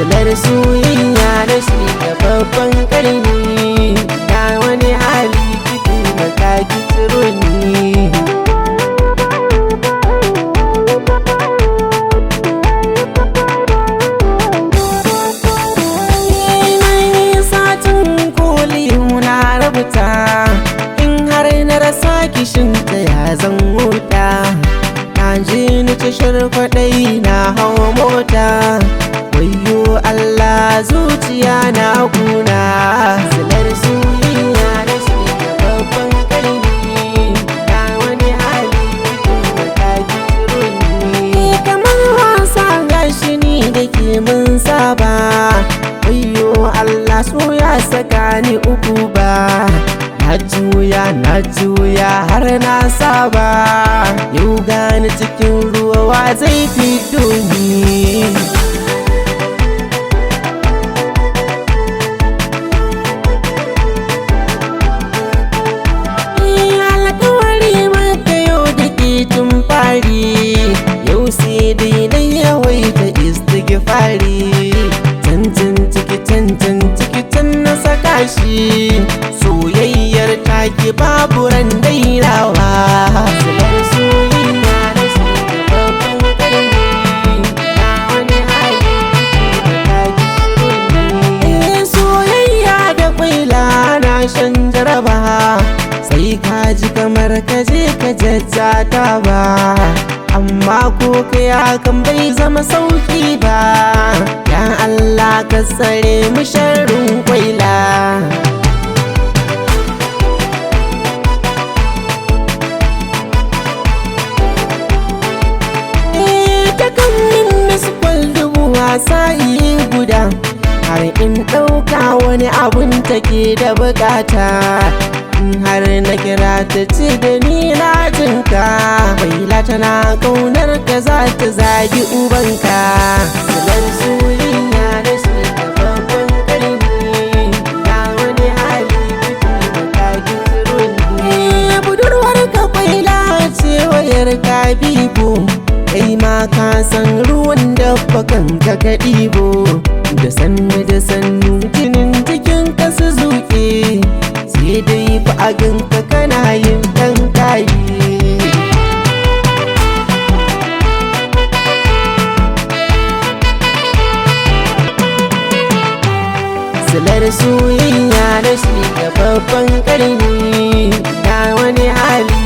silar soyayya na shiga babban ƙarni, na wani hali kiɗi maka kitiro ni. In har na rasa kishin ta ya zan wuta, na ji ni tashar kwaɗayi na hawa mota, wayyo Allah zuciya na kuna. Silar soyayya na shiga babban ƙarni, na wani hali kiɗi maka kitiro ni. Kamar wasa gashi ni da ke mun saba, wayyo Allah so ya saka ni uku ba. Na juya har na saba, yau gani cikin ruwa wa zai fito ni. Alkawari maka yau da ke tun fari, yau sai dai na yawaita istighfari. Can na saka shi, soyayyar taki babu ran dainawa. Silar soyayya na shiga babban ƙarni, na wani hali kiɗi maka kitiro ni. Soyayya da kwaila na shan jaraba, sai ka ji kamar ka je ka jajjata ba, amma ko kai hakan bai zama sauki ba. Ya Allah ka tsare mu sharrin kwaila. Ta kan min miskwal dubu wasa yi guda, har in ɗauka wani abun take da bukata. Har na kira ta ce da ni na jinka, kwaila tana ƙaunar ka za ta zagi ubanka. Silar soyayya na shiga babban ƙarni, na wani hali kiɗi maka kitiro ni. Budurwar ka kwaila ce wayar ka bibo, kai ma ka san ruwan da bakan ka ɗibo. Da sannu jinin jikin ka su zuƙe, sai dai fa a ganka kana yin ɗan kayi. Silar soyayya na shiga babban ƙarni, na wani hali